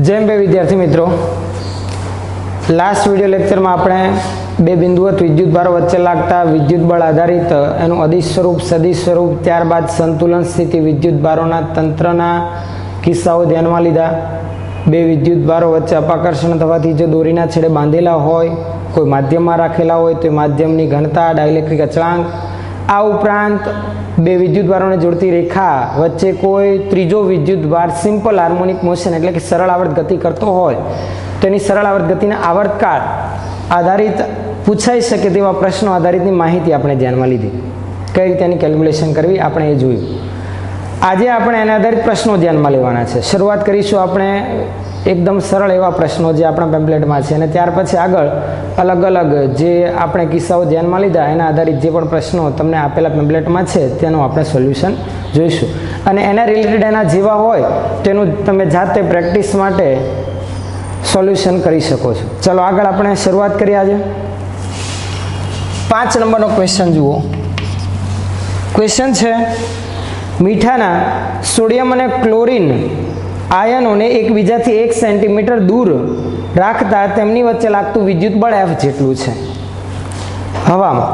જેમ બે વિદ્યાર્થી મિત્રો, લાસ્ટ વિડિયો લેક્ચરમાં આપણે બે બિંદુવત વિદ્યુત ભારો વચ્ચે લાગતા વિદ્યુત બળ આધારિત એનું અદિશ સ્વરૂપ, સદિશ સ્વરૂપ, ત્યારબાદ સંતુલન સ્થિતિ વિદ્યુત ભારોના તંત્રના કિસ્સાઓ ધ્યાનમાં લીધા. બે વિદ્યુત ભારો વચ્ચે અપાકર્ષણ થવાથી જો દોરીના છેડે બાંધેલા હોય, કોઈ માધ્યમમાં રાખેલા હોય તો માધ્યમની ઘનતા, ડાઇલેક્ટ્રિક અચળાંક, આ ઉપરાંત બે વિદ્યુત ભારોને જોડતી રેખા વચ્ચે કોઈ ત્રીજો વિદ્યુત ભાર સિમ્પલ હાર્મોનિક મોશન એટલે કે સરળ આવર્ત ગતિ કરતો હોય તો એની સરળ આવર્ત ગતિના આવર્તકાળ આધારિત પૂછાઈ શકે તેવા પ્રશ્નો આધારિતની માહિતી આપણે ધ્યાનમાં લીધી. કઈ રીતે એની કેલ્ક્યુલેશન કરવી આપણે એ જોયું. આજે આપણે એના આધારિત પ્રશ્નો ધ્યાનમાં લેવાના છે. શરૂઆત કરીશું આપણે એકદમ સરળ એવા પ્રશ્નો જે આપણા પેમ્પલેટમાં છે, અને ત્યાર પછી આગળ અલગ અલગ જે આપણે કિસ્સાઓ ધ્યાનમાં લીધા એના આધારિત જે પણ પ્રશ્નો તમને આપેલા પેમ્પલેટમાં છે તેનું આપણે સોલ્યુશન જોઈશું. અને એના રિલેટેડ એના જેવા હોય તેનું તમે જાતે પ્રેક્ટિસ માટે સોલ્યુશન કરી શકો છો. ચલો આગળ આપણે શરૂઆત કરીએ. આજે 5 નંબરનો ક્વેશ્ચન જુઓ. ક્વેશ્ચન છે, મીઠાના સોડિયમ અને ક્લોરીન આયનોને એકબીજાથી 1 સેન્ટીમીટર દૂર રાખતા તેમની વચ્ચે લાગતું વિદ્યુત બળ F જેટલું છે. હવામાં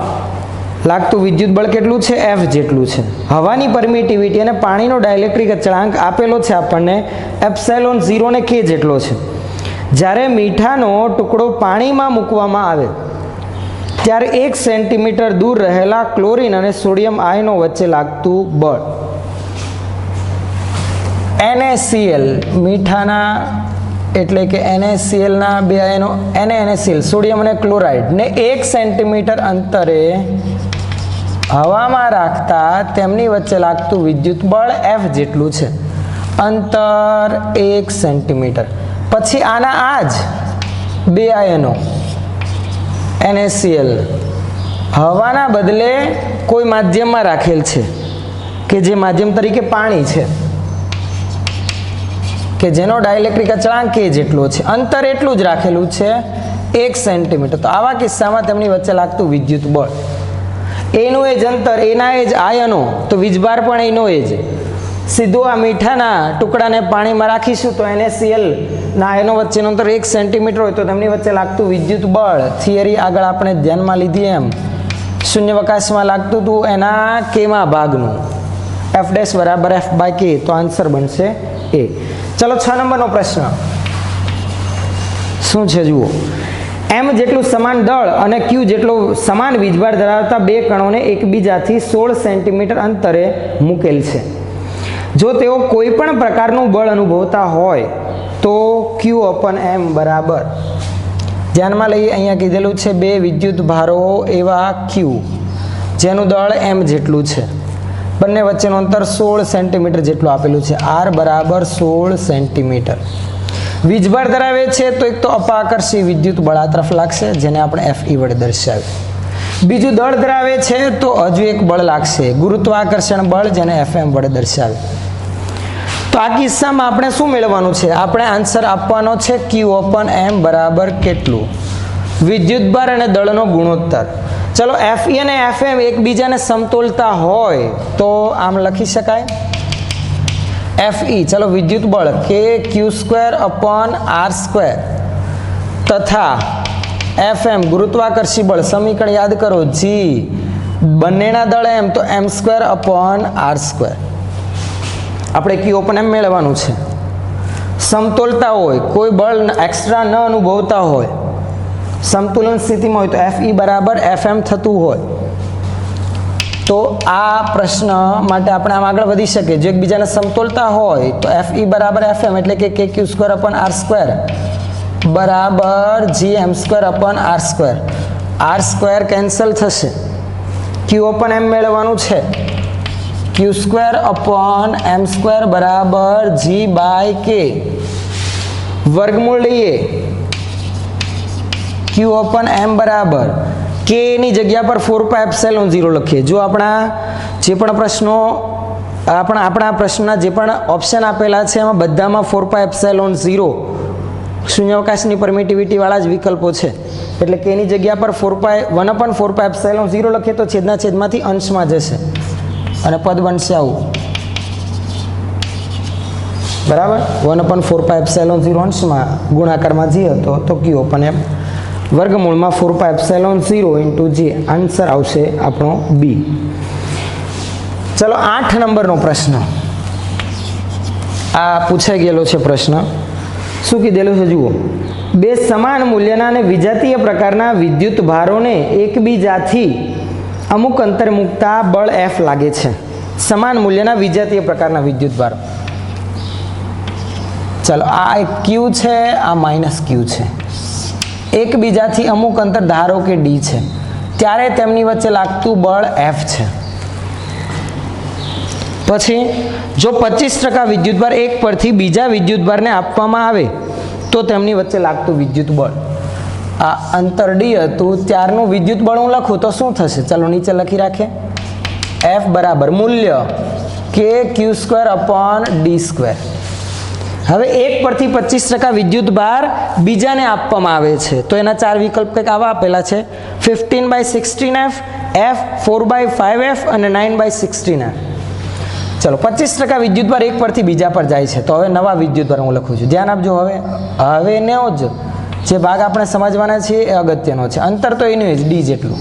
લાગતું વિદ્યુત બળ કેટલું છે? F જેટલું છે. હવાની પરમિટિવિટી અને પાણીનો ડાઇલેક્ટ્રિક અચળાંક આપેલો છે આપણને એપ્સાઇલોન 0 ને K જેટલો છે. જ્યારે મીઠાનો ટુકડો પાણીમાં મૂકવામાં આવે ત્યારે 1 સેન્ટીમીટર દૂર રહેલા ક્લોરીન અને સોડિયમ આયનો વચ્ચે લાગતું બળ NaCl, મીઠાના એટલે કે NaCl ના બે આયનો NaCl સોડિયમ અને ક્લોરાઇડ ને 1 સેન્ટીમીટર અંતરે હવામાં રાખતા તેમની વચ્ચે લાગતું વિદ્યુત બળ F જેટલું છે. અંતર 1 સેન્ટીમીટર. પછી આના આ જ બે આયનો NaCl હવાના બદલે કોઈ માધ્યમમાં રાખેલ છે કે જે માધ્યમ તરીકે પાણી છે, કે જેનો ડાઇલેક્ટ્રિક અચળાંક K જેટલો છે. અંતર એટલું જ રાખેલું છે 1 સેન્ટીમીટર. તો આવા કિસ્સામાં તેમની વચ્ચે લાગતું વિદ્યુત બળ એનું એ જ અંતર, એના એ જ આયનો, તો વીજભાર પણ એનો એ જ. સીધું આ મીઠાના ટુકડાને પાણીમાં રાખીશું તો NaCl ના આયનો વચ્ચેનું અંતર 1 સેન્ટીમીટર હોય તો તેમની વચ્ચે લાગતું વિદ્યુત બળ થિયરી આગળ આપણે ધ્યાનમાં લીધી એમ શૂન્યાવકાશમાં લાગતું હતું એના કેમાં ભાગનું F' બરાબર F/K. તો આન્સર બનશે એ. ચલો 6 નંબરનો પ્રશ્ન શું છે જુઓ. M જેટલું સમાન દળ અને Q જેટલો સમાન વીજભાર ધરાવતા બે કણોને એકબીજાથી 16 સેન્ટીમીટર અંતરે મૂકેલ છે. જો તેઓ કોઈ પણ પ્રકારનું બળ અનુભવતા હોય તો Q/M બરાબર, ધ્યાનમાં લઈએ અહીંયા કીધેલું છે બે વિદ્યુત ભારો એવા Q જેનું દળ M જેટલું છે, બંને વચ્ચેનું અંતર 16 સેન્ટીમીટર જેટલું આપેલું છે. R બરાબર 16 સેન્ટીમીટર. વીજભાર ધરાવે છે તો એક તો અપાકર્ષી વિદ્યુત બળ આ તરફ લાગશે જેને આપણે Fe વડે દર્શાવ્યું. બીજું દળ ધરાવે છે તો હજુ એક બળ લાગશે, ગુરુત્વાકર્ષણ બળ, જેને Fm વડે દર્શાવ્યું. તો આ કિસ્સામાં આપણે શું મેળવવાનું છે? આપણે આન્સર આપવાનો છે Q/M બરાબર કેટલું? વિદ્યુતભાર અને દળનો ગુણોત્તર. ચલો Fe અને Fm એકબીજાને સમતોલતા હોય તો આમ લખી શકાય Fe, ચલો વિદ્યુત બળ kq²/r² તથા Fm ગુરુત્વાકર્ષી બળ, સમીકરણ યાદ કરો G, બંનેના દળ M તો m²/r². આપણે Q/M મેળવવાનું છે. સમતોલતા હોય, કોઈ બળ એક્સ્ટ્રા ન અનુભવતા હોય, સંતુલન સ્થિતિમાં હોય તો Fe બરાબર Fm થતું હોય તો આ પ્રશ્ન માટે આપણે આમ આગળ વધી શકીએ. જો એકબીજાને સમતોલતા હોય તો Fe બરાબર Fm એટલે કે kq²/r² બરાબર gm²/r². r² કેન્સલ થશે. Q/M મેળવવાનું છે. q²/m² બરાબર g/k. વર્ગમૂળ લઈએ. Q/M બરાબર K ની જગ્યા પર 4πε0 લખીએ. જો આપણા જે પણ પ્રશ્નો આપણા પ્રશ્નના જે પણ ઓપ્શન આપેલા છે એમાં બધામાં 4πε0 શૂન્યાવકાશની પરમિટિવિટી વાળા જ વિકલ્પો છે, એટલે K ની જગ્યા પર 1/4πε0 લખીએ તો છેદના છેદમાંથી અંશમાં જશે અને પદ બનશે આવું બરાબર 1/4πε0 અંશમાં ગુણાકારમાં g હતો તો q પણ એમ વર્ગમૂળમાં 4πε0 × g આન્સર આવશે આપણો b. ચલો 8 નંબરનો પ્રશ્ન આ પૂછાઈ ગયેલો છે પ્રશ્ન. શું કીધેલું છે જુઓ, બે સમાન મૂલ્યના અને વિજાતીય પ્રકારના વિદ્યુત ભારોને એકબીજાથી અમુક અંતરે મૂકતા બળ F લાગે છે. સમાન મૂલ્યના વિજાતીય પ્રકારના વિદ્યુત ભારો. ચલો આ એક Q છે, આ -Q છે. એકબીજાથી અમુક અંતર ધારો કે D છે, ત્યારે તેમની વચ્ચે લાગતું બળ F છે. પછી જો 25% વિદ્યુતભાર એક પરથી બીજા વિદ્યુતભારને આપવામાં આવે તો તેમની વચ્ચે લાગતું વિદ્યુત બળ, આ અંતર D હતું ત્યારનું વિદ્યુત બળ હું લખું તો શું થશે? ચલો નીચે લખી રાખીએ. F બરાબર મૂલ્ય kq²/d². હવે એક પરથી 25% વિદ્યુતભાર બીજાને આપવામાં આવે છે તો એના ચાર વિકલ્પ કંઈક આવા આપેલા છે: 15/16F, F 4/5F અને 9/16F. ચલો 25% વિદ્યુતભાર એક પરથી બીજા પર જાય છે તો હવે નવા વિદ્યુતભાર હું લખું છું. ધ્યાન આપજો. હવે એનો જ જે ભાગ આપણે સમજવાના છીએ એ અગત્યનો છે. અંતર તો એનું જ D જેટલું.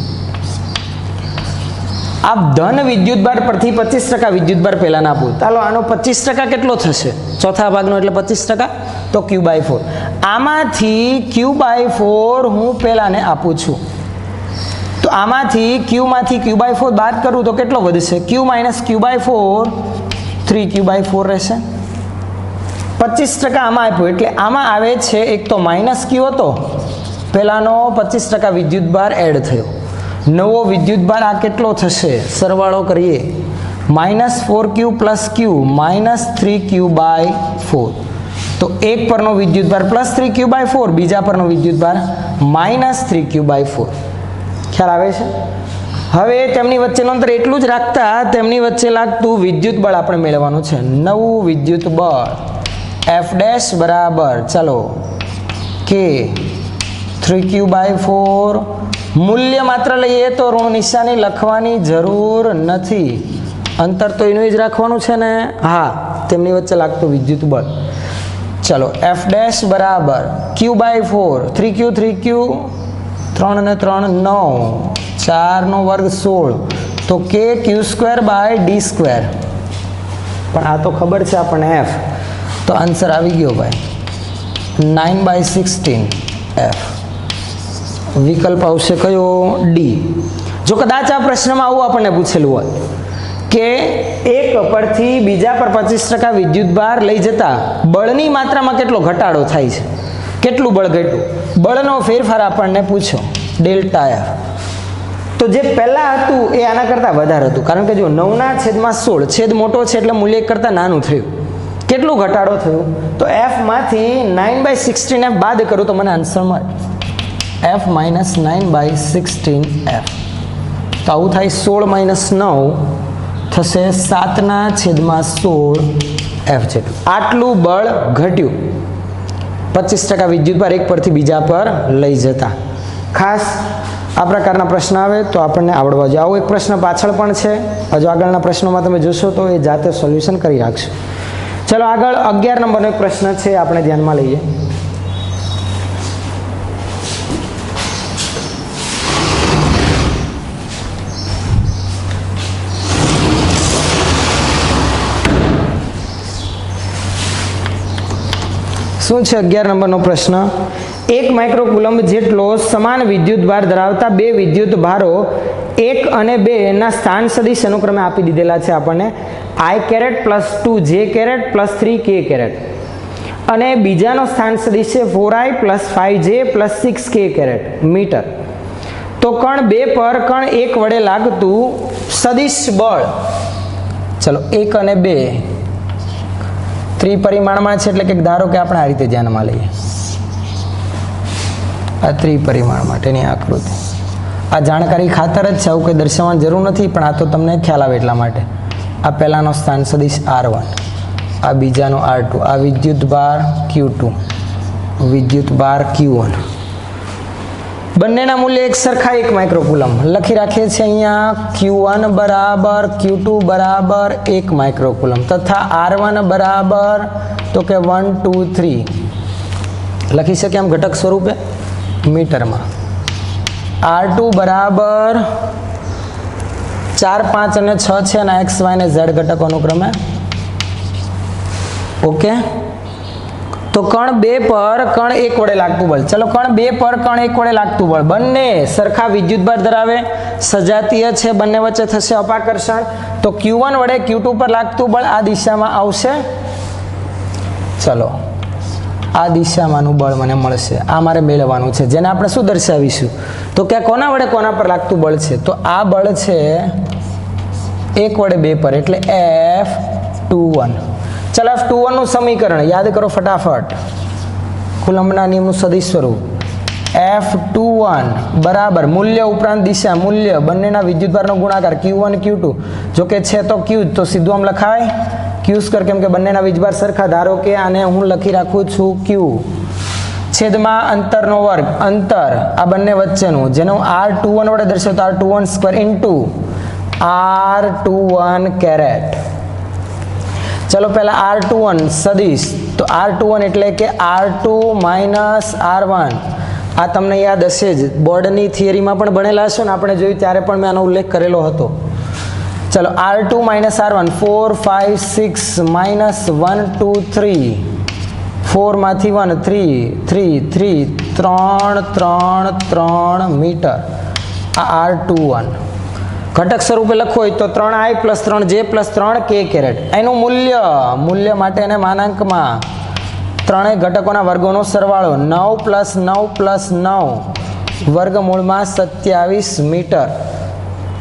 આ ધન વિદ્યુતભાર પરથી 25% વિદ્યુતભાર પહેલાં આપું. ચાલો આનો 25% કેટલો થશે? ચોથા ભાગનો એટલે 25% તો q/4. આમાંથી q/4 હું પહેલાને આપું છું તો આમાંથી q/4 બાદ કરું તો કેટલો વધશે? q - q/4 3q/4 રહેશે. 25% આમાં આપ્યું એટલે આમાં આવે છે એક તો -q હતો પહેલાનો 25% વિદ્યુતભાર એડ થયો. નવો વિદ્યુતભાર આ કેટલો થશે? સરવાળો કરીએ. -4q + q -3q/4. તો એક પરનો વિદ્યુતભાર +3q/4, બીજા પરનો વિદ્યુતભાર -3q/4. ખ્યાલ આવે છે? હવે તેમની વચ્ચેનું અંતર એટલું જ રાખતા તેમની વચ્ચે લાગતું વિદ્યુત બળ આપણે મેળવવાનું છે. નવું વિદ્યુત બળ F' બરાબર ચાલો k 3q/4. મૂલ્ય માત્ર લઈએ તો ઋણ નિશાની લખવાની જરૂર નથી. અંતર તો એનું જ રાખવાનું છે ને. હા, તેમની વચ્ચે લાગતું વિદ્યુત બળ. ચલો F' બરાબર q/4 3q 3 અને 3 9 4 નો વર્ગ 16 તો k q²/d². પણ આ તો ખબર છે આપણને F, તો આન્સર આવી ગયો ભાઈ 9/16F. વિકલ્પ આવશે કયો? D. જો કદાચ આ પ્રશ્નમાં આવું આપણને પૂછેલું હોય કે એક પરથી બીજા પર 25% વિદ્યુતભાર લઈ જતા બળની માત્રામાં કેટલો ઘટાડો થાય છે, કેટલું બળ ઘટ્યું, બળનો ફેરફાર આપણને પૂછો ΔF. તો જે પહેલા હતું એ આના કરતાં વધારે હતું, કારણ કે જો 9/16 છેદ મોટો છે એટલે મૂલ્ય કરતાં નાનું થયું. કેટલું ઘટાડો થયું? તો F માંથી 9/16F બાદ કરું તો મને આન્સર મળે F - 9/16F. તો આવું થાય 16 - 9 થશે 7/16F જેટલું. આટલું બળ ઘટ્યું 25% વિદ્યુતભાર એક પરથી બીજા પર લઈ જતા. ખાસ આ પ્રકારના પ્રશ્ન આવે તો આપણને આવડવા જોઈએ. આવો એક પ્રશ્ન પાછળ પણ છે, હજુ આગળના પ્રશ્નોમાં તમે જોશો તો એ જાતે સોલ્યુશન કરી રાખશો. ચલો આગળ 11 નંબરનો એક પ્રશ્ન છે, આપણે ધ્યાનમાં લઈએ. શું છે 11 નંબરનો પ્રશ્ન? 1 માઇક્રોકુલમ્બ જેટલો સમાન વિદ્યુતભાર ધરાવતા બે વિદ્યુત ભારો 1 અને 2 ના સ્થાન સદિશ અનુક્રમે આપી દીધેલા છે આપણને. I + 2j + 3k. અને બીજાનો સ્થાન સદિશ છે 4i + 5j + 6k મીટર. તો કણ 2 પર કણ 1 વડે લાગતું સદિશ બળ. ચલો 1 અને 2 ત્રિપરિમાણમાં છે એટલે કે ધારો કે આપણે આ રીતે ધ્યાનમાં લઈએ. આ ત્રિપરિમાણ માટેની આકૃતિ. આ જાણકારી ખાતર જ છે, આવું કંઈ દર્શાવવાની જરૂર નથી, પણ આ તો તમને ખ્યાલ આવે એટલા માટે. આ પહેલાનો સ્થાન સદિશ R1, આ બીજાનો R2, આ વિદ્યુત ભાર Q2, વિદ્યુત ભાર Q1. બંનેના મૂલ્ય એક સરખા 1 માઇક્રોકુલમ લખી રાખીએ છીએ અહીંયા Q1 બરાબર Q2 બરાબર 1 માઇક્રોકુલમ તથા R1 બરાબર તો કે 1 2 3 લખી શકીએ આમ ઘટક સ્વરૂપે મીટરમાં. R2 બરાબર 4 5 અને 6 છે અને x y અને z ઘટકો અનુક્રમે. ઓકે, તો કણ 2 પર કણ 1 વડે લાગતું બળ. ચલો, કણ 2 પર કણ 1 વડે લાગતું બળ બંને સરખા વિદ્યુતભાર ધરાવે, સજાતીય છે, બંને વચ્ચે થશે અપાકર્ષણ. તો Q1 વડે Q2 પર લાગતું બળ આ દિશામાં આવશે. ચલો, આ દિશામાંનું બળ મને મળશે. આ મારે મેળવવાનું છે, જેને આપણે શું દર્શાવીશું તો કે કોના વડે કોના પર લાગતું બળ છે. તો આ બળ છે 1 વડે 2 પર એટલે F21. ચાલો, F21 નું સમીકરણ યાદ કરો ફટાફટ. કુલમ્બના નિયમનું સદિશ સ્વરૂપ F21 બરાબર મૂલ્ય ઉપરાંત દિશા મૂલ્ય બંનેના વિદ્યુતભારનો ગુણાકાર Q1 Q2. જો કે છે તો Q તો સીધું આમ લખાય Q2 કેમ કે બંનેના વીજભાર સરખા. ધારો કે આને હું લખી રાખું છું Q છેદમાં અંતરનો વર્ગ, અંતર આ બંને વચ્ચેનું, જેને હું R21 વડે દર્શાવું તો R21 square into R21 caret. ચલો, પહેલા R21 સદિશ, તો R21 એટલે કે R2 માઇનસ R1. આ તમને યાદ હશે જ, બોર્ડની થિયરીમાં પણ ભણેલા હશો ને, આપણે જોયું ત્યારે પણ મેં આનો ઉલ્લેખ કરેલો હતો. ચલો, R2 માઇનસ R1 4 5 6 માઇનસ 1 2 3 4 માંથી 1 3 3 3 3 3 3 મીટર. આ R21 ઘટક સ્વરૂપે લખવું હોય તો 3i plus 3j plus 3k caret. એનું મૂલ્ય માટે એને માનાંકમાં ત્રણેય ઘટકોના વર્ગોનો સરવાળો 9 પ્લસ 9 પ્લસ 9 વર્ગમૂળમાં 27 મીટર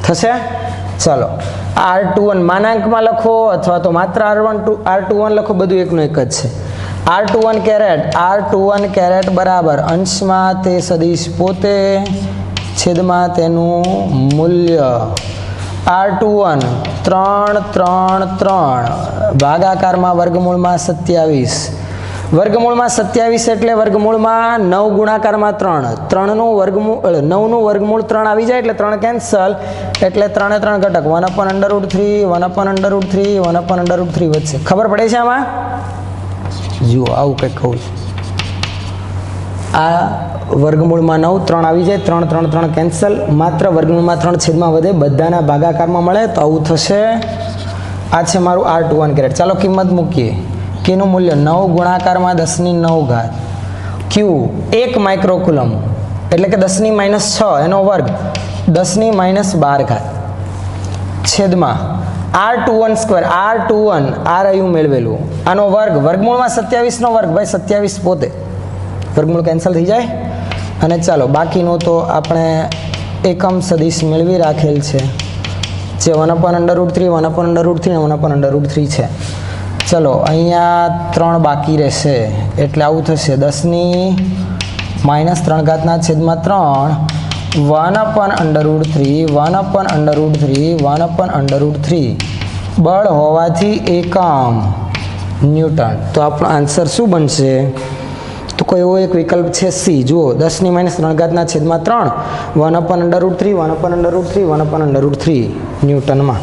થશે. ચલો, R21 માનાંકમાં લખો અથવા તો માત્ર R21 લખો, બધું એકનું એક જ છે. R21 કેરેટ બરાબર અંશમાં તે સદિશ પોતે છેદમાં તેનું મૂલ્ય. R21 3 3 3 ભાગાકારમાં વર્ગમૂળમાં 27. વર્ગમૂળમાં 27 એટલે વર્ગમૂળમાં 9 ગુણાકારમાં 3. 9નું વર્ગમૂળ 3 આવી જાય એટલે 3 કેન્સલ, એટલે 3 3 ઘટક 1/√3 1/√3 1/√3 વધશે. ખબર પડે છે આમાં? જુઓ, આવું કંઈક કહું છું. આ વર્ગમૂળમાં 9 3 આવી જાય, 3 3 3 કેન્સલ, માત્ર વર્ગમૂળમાં 3 છેદમાં વધે, બધાના ભાગાકારમાં મળે તો આવું થશે. આ છે મારું R21 કેરેટ. ચાલો કિંમત મૂકીએ. Kનું મૂલ્ય 9 ગુણાકારમાં 10⁹ Q 1 માઇક્રોકુલમ એટલે કે 10⁻6 એનો વર્ગ 10⁻12 છેદમાં R21 સ્ક્વેર. R21 આ રહ્યું મેળવેલું, આનો વર્ગ વર્ગમૂળમાં 27 નો વર્ગ, ભાઈ 27 પોતે, વર્ગમૂળ કેન્સલ થઈ જાય. અને ચાલો બાકીનું તો આપણે એકમ સદિશ મેળવી રાખેલ છે, જે 1/√3 1/√3 1/√3 છે. ચલો, અહીંયા 3 બાકી રહેશે એટલે આવું થશે 10⁻³ છેદમાં 3 1/√3 1/√3 બળ હોવાથી એકમ ન્યૂટન. તો આપણો આન્સર શું બનશે? તો કોઈ એવો એક વિકલ્પ છે સી. જુઓ, 10⁻³ છેદમાં 3 1/√3 1/√3 1/√3 ન્યૂટનમાં.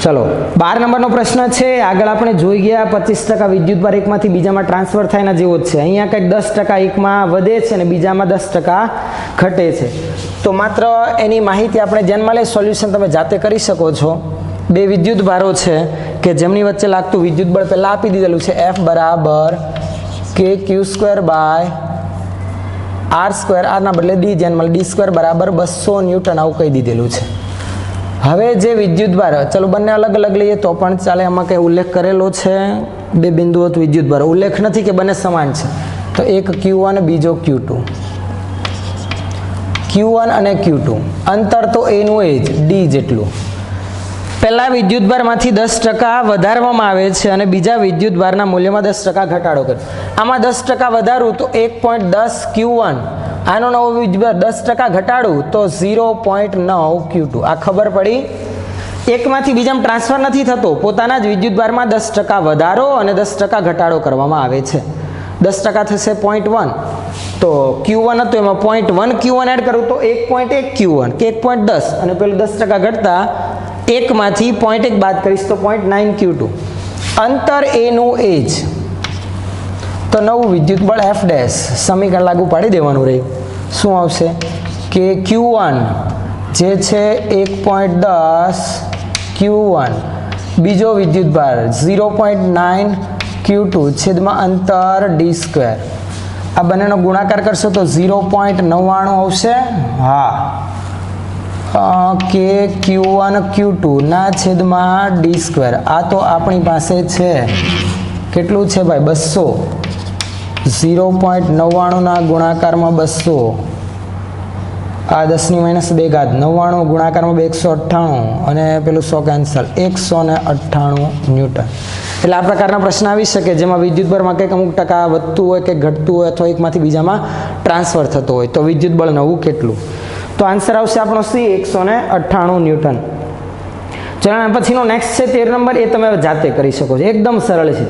ચલો, 12 નંબરનો પ્રશ્ન છે. આગળ આપણે જોઈ ગયા 25% વિદ્યુતભાર એકમાંથી બીજામાં ટ્રાન્સફર થાય એના જેવો જ છે. અહીંયા કંઈક 10% એકમાં વધે છે અને બીજામાં 10% ઘટે છે. તો માત્ર એની માહિતી આપણે ધ્યાનમાં લઈ સોલ્યુશન તમે જાતે કરી શકો છો. બે વિદ્યુતભારો છે કે જેમની વચ્ચે લાગતું વિદ્યુતબળ પહેલાં આપી દીધેલું છે. F બરાબર kq²/r², આરના બદલે d ધ્યાનમાં d² બરાબર 200 ન્યૂટન આવું કહી દીધેલું છે. હવે જે વિદ્યુતભાર, ચલો બંને અલગ અલગ લઈએ તો પણ ચાલે, એમાં કંઈ ઉલ્લેખ કરેલો છે બે બિંદુઓ વિદ્યુતભાર, ઉલ્લેખ નથી કે બંને સમાન છે. તો એક Q1 બીજો Q2. Q1 અને Q2 અંતર તો એનું એ જ d જેટલું. પહેલા વિદ્યુતભારમાંથી 10% વધારવામાં આવે છે અને બીજા વિદ્યુતભારના મૂલ્યમાં 10% ઘટાડો કરે. આમાં 10% વધારું તો 1.10 Q1, આનો નવો વિદ્યુતભાર 10% ઘટાડું તો 0.9 Q2. આ ખબર પડી? એકમાંથી બીજામાં ટ્રાન્સફર નથી થતો, પોતાના જ વિદ્યુતભારમાં 10% વધારો અને 10% ઘટાડો કરવામાં આવે છે. 10% થશે 0.1 તો Q1 હતું એમાં 0.1 Q1 એડ કરું તો 1.1 Q1 કે 1.10 અને પેલું 10% ઘટતા 1 માંથી 0.1 બાદ કરીશ તો 0.9 Q2 અંતર A નું એ જ તો નવું વિદ્યુત બળ F ડેશ સમીકરણ લાગુ પાડી દેવાનું રહે શું આવશે કે Q1 જે છે 1.10 Q1 બીજો વિદ્યુત ભાર 0.9 Q2 છેદમાં અંતર d². આ બંનેનો ગુણાકાર કરશો તો 0.99 આવશે. હા કે Q1 Q2 ના છેદમાં d². આ તો આપણી પાસે છે કેટલું છે ભાઈ 200. 0.99 ના ગુણાકારમાં 200 આ 10⁻2 ઘાત 99 ગુણાકારમાં 198 અને પેલું 100 કેન્સલ 198 ન્યૂટન. એટલે આ પ્રકારના પ્રશ્ન આવી શકે જેમાં વિદ્યુત બળમાં કંઈક અમુક ટકા વધતું હોય કે ઘટતું હોય અથવા એકમાંથી બીજામાં ટ્રાન્સફર થતો હોય તો વિદ્યુત બળ નવું કેટલું. તો આન્સર આવશે આપણો સી 198 ન્યૂટન. ચલો પછીનો નેક્સ્ટ છે 13 નંબર. એ તમે જાતે કરી શકો છો, એકદમ સરળ છે.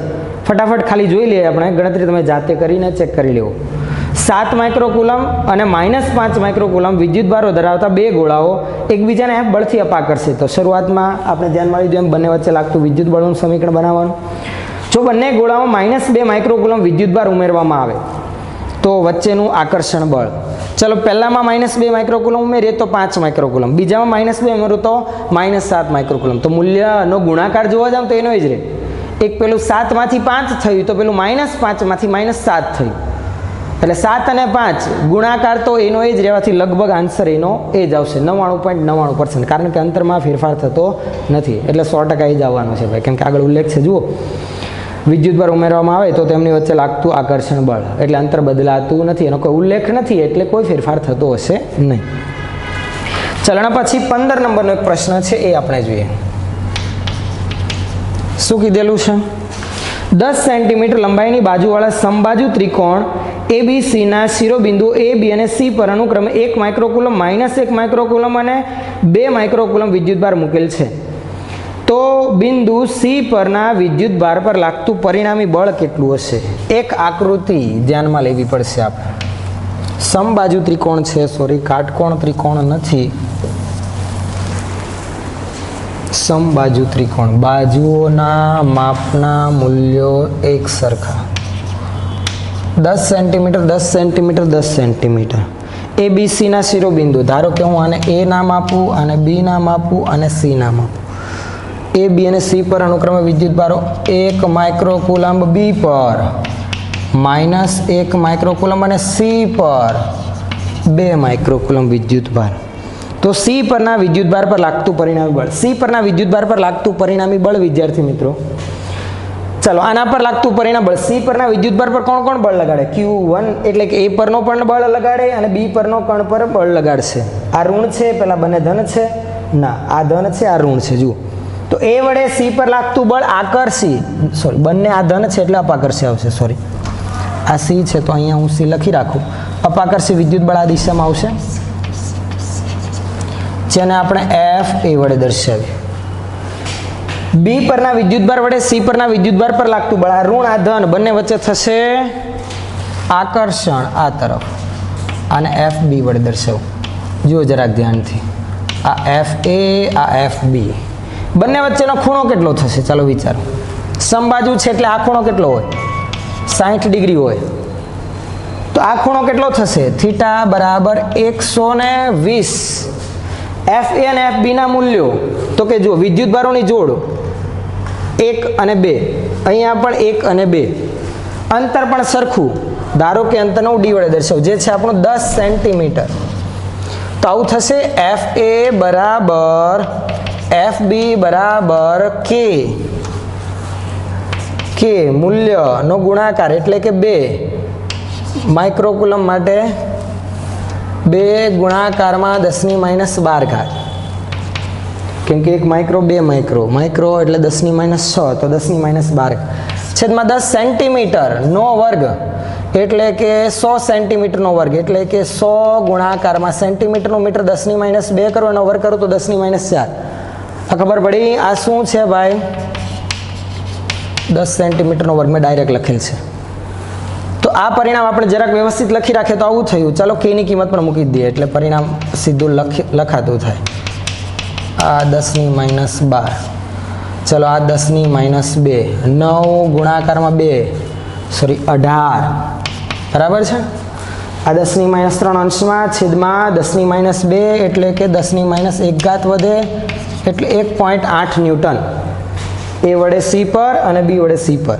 ફટાફટ ખાલી જોઈ લઈએ આપણે, ગણતરી તમે જાતે કરીને ચેક કરી લેવો. 7 માઇક્રોકુલમ અને -5 માઇક્રોકુલમ વિદ્યુત ભારો ધરાવતા બે ગોળાઓ એકબીજાને F બળથી અપા કરશે. તો શરૂઆતમાં આપણે ધ્યાનમાં લીધું એમ બંને વચ્ચે લાગતું વિદ્યુત બળનું સમીકરણ બનાવવાનું. જો બંને ગોળાઓમાં -2 માઇક્રોકુલમ વિદ્યુત ભાર ઉમેરવામાં આવે તો વચ્ચેનું આકર્ષણ બળ. ચલો પહેલામાં -2 માઇક્રોકુલમ ઉમેરીએ તો 5 માઇક્રોકુલમ, બીજામાં -2 ઉમેરું તો -7 માઇક્રોકુલમ. તો મૂલ્યનો ગુણાકાર જોવા જાવ તો એનો જ રહે. એક પેલું 7 માંથી 5 થયું તો પેલું -5 માંથી -7 થયું. એટલે 7 અને 5 ગુણાકાર તો એનો એ જ રહેવાથી લગભગ આન્સર એનો એ જ આવશે 99.99%. કારણ કે અંતરમાં ફેરફાર થતો નથી એટલે 100% એ જ આવવાનો છે ભાઈ. કેમ કે આગળ ઉલ્લેખ છે જુઓ, વિદ્યુત ભાર ઉમેરવામાં આવે તો તેમની વચ્ચે લાગતું આકર્ષણ બળ એટલે અંતર બદલાતું નથી. એનો કોઈ ઉલ્લેખ નથી એટલે કોઈ ફેરફાર થતો હશે નહીં. ચલણ પછી 15 નંબરનો એક પ્રશ્ન છે એ આપણે જોઈએ. શું કીધેલું છે? 10 સેન્ટીમીટર લંબાઈની બાજુવાળા સમબાજુ ત્રિકોણ ABC ના શિરોબિંદુ A, B અને C પર અનુક્રમે 1 માઇક્રોકુલમ, -1 માઇક્રોકુલમ અને 2 માઇક્રોકુલમ વિદ્યુતભાર મૂકેલ છે. તો બિંદુ C પરના વિદ્યુતભાર પર લાગતું પરિણામી બળ કેટલું હશે? એક આકૃતિ ધ્યાનમાં લેવી પડશે આપણે. સમબાજુ ત્રિકોણ છે, સોરી કાટકોણ ત્રિકોણ નથી, સમબાજુ ત્રિકોણ. બાજુઓના માપના મૂલ્યો એક સરખા. 10 સેન્ટીમીટર 10 સેન્ટીમીટર 10 સેન્ટીમીટર. ABC ના શિરોબિંદુ, ધારો કે હું આને A નામ આપું, આને B નામ આપું અને C નામ આપું. A, B અને C પર અનુક્રમે વિદ્યુતભારો 1 માઇક્રોકુલમ B પર, -1 માઇક્રોકુલમ અને C પર 2 માઇક્રોકુલમ વિદ્યુતભાર. તો C પરના વિદ્યુતભાર પર લાગતું પરિણામી બળ. C પરના વિદ્યુતભાર પર લાગતું પરિણામી બળ વિદ્યાર્થી મિત્રો, ચાલો આના પર લાગતું પરિણામ બળ. C પરના વિદ્યુતભાર પર કોણ કોણ બળ લગાડે? Q1 એટલે કે A પરનો પણ બળ લગાડે અને B પરનો કણ પર બળ લગાડશે. આ ઋણ છે, પેલા બંને ધન છે, ના આ ધન છે, આ ઋણ છે. જુઓ તો A વડે C પર લાગતું બળ આકર્ષી, સોરી બંને આ ધન છે એટલે અપાકર્ષી આવશે. સોરી આ C છે તો અહીંયા હું C લખી રાખું. અપાકર્ષી વિદ્યુત બળ આ દિશામાં આવશે જેને આપણે FA વડે દર્શાવીએ. B પરના વિદ્યુતભાર વડે C પરના વિદ્યુતભાર પર લાગતું બળ, આ ઋણ આ ધન બંને વચ્ચે થશે આકર્ષણ આ તરફ. આને FB વડે દર્શાવું. જુઓ જરાક ધ્યાનથી, આ FA આ FB, બંને વચ્ચેનો ખૂણો કેટલો થશે? ચાલો વિચારો. સમબાજુ છે એટલે આ ખૂણો કેટલો હોય? 60 ડિગ્રી હોય. તો આ ખૂણો કેટલો થશે? થીટા બરાબર 120. FA અને FB ના મૂલ્યો તો કે જો વિદ્યુતભારોની જોડ 1 અને 2, અહીંયા પણ 1 અને 2, અંતર પણ સરખું. ધારો કે અંતરને હું D વડે દર્શાવું જે છે આપણું 10 સેન્ટીમીટર. તો આવું થશે FA બરાબર FB બરાબર K મૂલ્યનો ગુણાકાર એટલે કે 2 માઇક્રોકુલમ માટે 2 ગુણાકારમાં 10⁻12 ઘાત. કેમ કે 1 માઇક્રો 2 માઇક્રો, માઇક્રો એટલે 10⁻6 તો 10⁻12 છેદમાં 10 સેન્ટીમીટર નો વર્ગ એટલે કે 100 સેન્ટીમીટરનો વર્ગ એટલે કે 100 ગુણાકારમાં સેન્ટીમીટરનું મીટર 10⁻2 કરો એનો વર્ગ કરો તો 10⁻4. આ ખબર પડી? આ શું છે ભાઈ? 10 સેન્ટીમીટરનો વર્ગ મેં ડાયરેક્ટ લખેલ છે. તો આ પરિણામ આપણે જરાક વ્યવસ્થિત લખી રાખીએ તો આવું થયું. ચાલો k ની કિંમત પણ મૂકી દઈએ એટલે પરિણામ સીધું લખાતું થાય. આ 10⁻12, ચલો આ 10⁻2, 9 ગુણાકારમાં 2 સોરી 18 બરાબર છે. આ 10⁻3 અંશમાં છેદમાં 10⁻2 એટલે કે 10⁻1 વધે એટલે 1.8 ન્યૂટન એ વડે c પર અને b વડે c પર.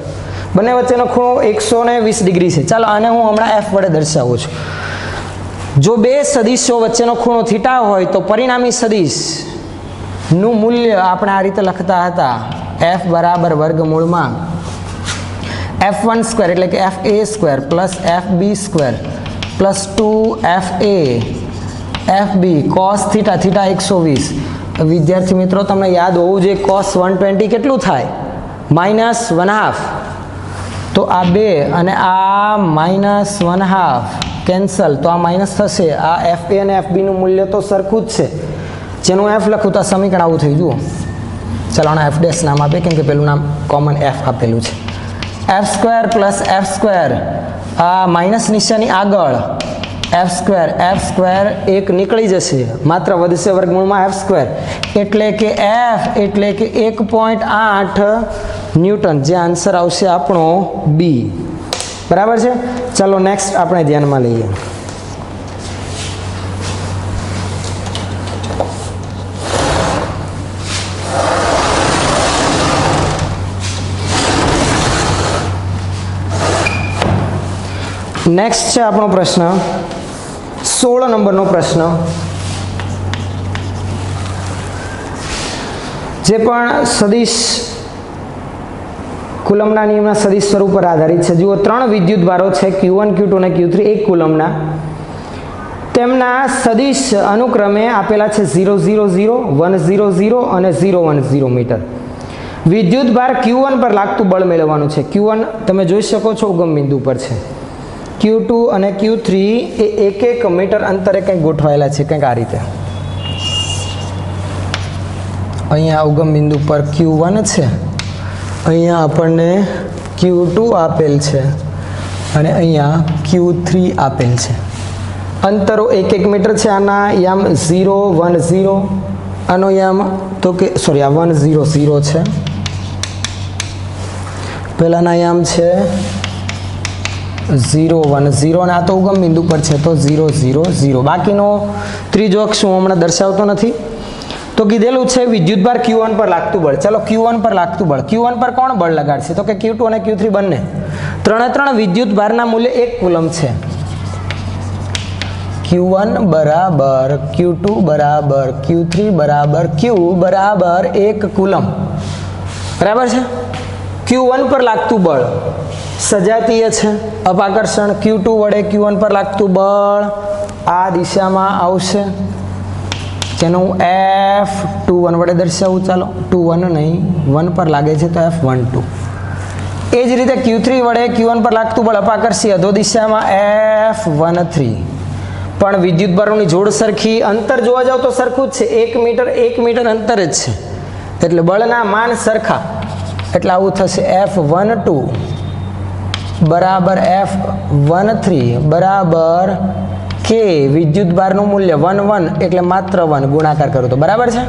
બંને વચ્ચેનો ખૂણો 120 ડિગ્રી છે. ચાલો આને હું હમણાં f વડે દર્શાવું છું. જો બે સદિશો વચ્ચેનો ખૂણો થીટા હોય તો પરિણામી સદિશ નું મૂલ્ય આપણે આ રીતે લખતા હતા f બરાબર વર્ગમૂળમાં f1 સ્ક્વેર એટલે કે fa square plus fb square plus 2fa fb cos theta theta 120. વિદ્યાર્થી મિત્રો તમને યાદ હોવું જોઈએ cos 120 કેટલું થાય -1/2. તો આ 2 અને આ -1/2 કેન્સલ તો આ માઇનસ થશે. આ fa અને fb નું મૂલ્ય તો સરખું જ છે. જેનું f લખું તો આ સમીકરણ આવું થઈ જુઓ. ચાલો આને f ડેશ નામ આપે કેમ કે પેલું નામ કોમન f આપેલું છે. f square plus f square આ માઇનસ નિશાની આગળ f સ્ક્વેર એક નીકળી જશે માત્ર વધશે વર્ગમૂળમાં f સ્ક્વેર એટલે કે f એટલે કે 1.8 ન્યૂટન જે આન્સર આવશે આપણો b બરાબર છે. ચાલો નેક્સ્ટ આપણે ધ્યાનમાં લઈએ. નેક્સ્ટ છે આપણો પ્રશ્ન 16 નંબરનો પ્રશ્ન. જે પણ સદિશ કુલમના નિયમના સદિશ સ્વરૂપ પર આધારિત છે. જુઓ 3 વિદ્યુત ભારો છે Q1 Q2 અને Q3 1 કુલમના. તેમના સદિશ અનુક્રમે આપેલા છે 0 0 0 1 0 0 અને 0 1 0 મીટર. વિદ્યુત ભાર Q1 પર લાગતું બળ મેળવવાનું છે. Q1 તમે જોઈ શકો છો ઉગમ બિંદુ પર છે. Q2 અને Q3 એ 1 મીટર અંતરે કંઈક ગોઠવાયેલા છે કંઈક આ રીતે. અહીંયા ઉગમ બિંદુ પર Q1 છે, અહીંયા આપણને Q2 આપેલ છે અને અહીંયા Q3 આપેલ છે. અંતરો 1 મીટર છે. આના યામ 0 1 0, આનો યામ તો કે સોરી આ 1 0 0 છે. પહેલાના યામ છે 0 1 0 અને આ તો ઉગમ બિંદુ પર છે તો 0 0 0. બાકીનો ત્રીજો અક્ષ હું હમણાં દર્શાવતો નથી. તો કીધેલું છે વિદ્યુતભાર Q1 પર લાગતું બળ. ચાલો Q1 પર લાગતું બળ, Q1 પર કોણ બળ લગાડશે તો કે Q2 અને Q3 બંને. ત્રણે વિદ્યુતભારના મૂલ્ય 1 કુલમ છે. Q1 બરાબર Q2 બરાબર Q3 બરાબર Q બરાબર 1 કુલમ બરાબર છે. Q1 પર લાગતું બળ સજાતીય છે. અપાકર્ષણ Q2 વડે Q1 પર લાગતું બળ આ દિશામાં આવશે જેને હું F21 વડે દર્શાવું. ચાલો 21 નહીં 1 પર લાગે છે તો F12. એ જ રીતે Q3 વડે Q1 પર લાગતું બળ અપાકર્ષી અધો દિશામાં F13. પણ વિદ્યુત ભારોની જોડ સરખી, અંતર જોવા જાવ તો સરખું જ છે. 1 મીટર અંતર જ છે એટલે બળના માન સરખા. એટલે આવું થશે F12 બરાબર F13 બરાબર K વિદ્યુત ભારનું મૂલ્ય 1 1 એટલે માત્ર 1 ગુણાકાર કરું તો બરાબર છે.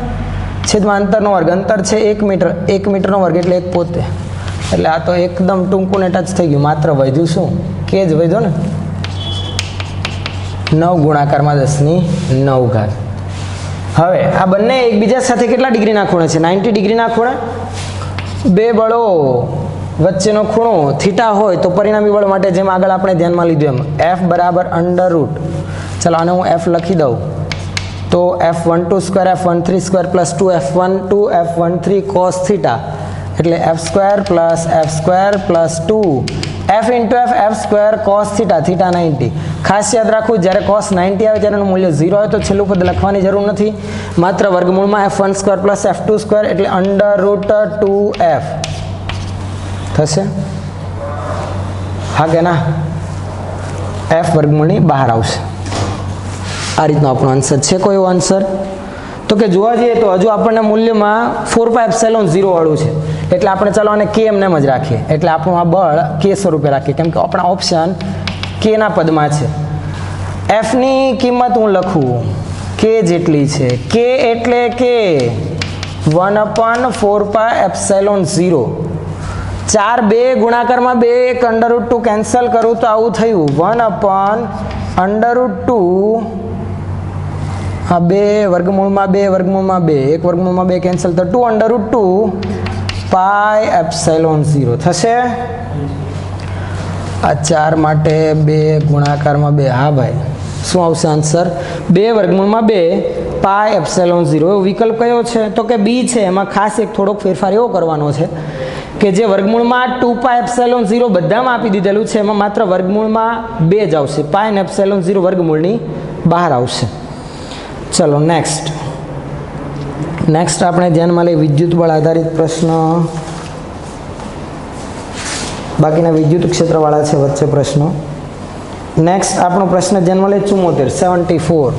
છેદમાં અંતરનો વર્ગ, અંતર છે 1 મીટર, 1 મીટરનો વર્ગ એટલે 1 પોતે. એટલે આ તો એકદમ ટૂંકું ને ટચ થઈ ગયું. માત્ર વધ્યું શું K જ વધ્યો ને. 9 ગુણાકારમાં 10⁹. હવે આ બંને એકબીજા સાથે કેટલા ડિગ્રીના ખૂણે છે 90 ડિગ્રીના ખૂણે. બે બળો વચ્ચેનો ખૂણો થીટા હોય તો પરિણામી બળ માટે જેમ આગળ આપણે ધ્યાનમાં લીધું એમ F બરાબર √ ચાલો આને હું F લખી દઉં તો F12 square F13 square plus 2F12 F13 cos theta એટલે F square plus 2 F into F square cos theta theta 90. ખાસ યાદ રાખવું જ્યારે cos 90 આવે ત્યારે એનું મૂલ્ય 0 હોય તો છેલ્લું પદ લખવાની જરૂર નથી. માત્ર વર્ગમૂળમાં F1 square plus F2 square એટલે √2F થશે. હા કે ના? F વર્ગમૂળની બહાર આવશે. આ રીતનો આપણો આન્સર છે. કોઈ એવો આન્સર તો કે જોવા જઈએ તો હજુ આપણને મૂલ્યમાં 4πε0 વાળું છે એટલે આપણે ચાલો આને કે એમને જ રાખીએ, એટલે આપણું આ બળ કે સ્વરૂપે રાખીએ, કેમ કે આપણા ઓપ્શન કેના પદમાં છે. એફની કિંમત હું લખું કે જેટલી છે, કે એટલે કે 1/4πε0. 4 2 ગુણાકારમાં 2 એક √2 કેન્સલ કરું તો આવું થયું 1/√2. હા 2 વર્ગમૂળમાં 2 વર્ગમૂળમાં 2 1 વર્ગમૂળમાં 2 કેન્સલ તો 2√2πε0 થશે. આ 4 માટે 2 ગુણાકારમાં 2. હા ભાઈ, શું આવશે આન્સર? 2 વર્ગમૂળમાં 2 πε0. વિકલ્પ કયો છે? તો કે બી છે. એમાં ખાસ એક થોડોક ફેરફાર એવો કરવાનો છે કે જે વર્ગમૂળમાં 2πε0 બધામાં આપી દીધેલું છે, એમાં માત્ર વર્ગમૂળમાં 2 જ આવશે. π અને ε0 વર્ગમૂળની બહાર આવશે. ચલો નેક્સ્ટ આપણે ધ્યાનમાં લઈએ વિદ્યુત બળ આધારિત પ્રશ્ન. બાકીના વિદ્યુત ક્ષેત્રવાળા છે વચ્ચે પ્રશ્નો. નેક્સ્ટ આપણો પ્રશ્ન ધ્યાનમાં લઈએ 74.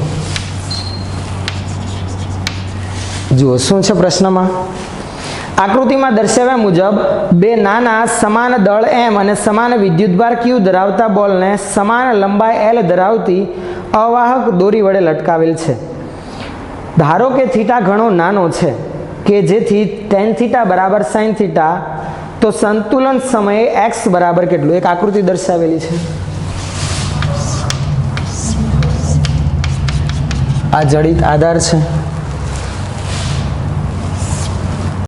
જુઓ શું છે પ્રશ્નમાં. આકૃતિમાં દર્શાવ્યા મુજબ બે નાના સમાન દળ M અને સમાન વિદ્યુતભાર Q ધરાવતા બોલને સમાન લંબાઈ L ધરાવતી અવાહક દોરી વડે લટકાવેલ છે. ધારો કે થીટા ઘણો નાનો છે કે જેથી tan θ બરાબર sin θ, તો સંતુલન સમયે x બરાબર કેટલું? એક આકૃતિ દર્શાવેલી છે. આ જડિત આધાર છે.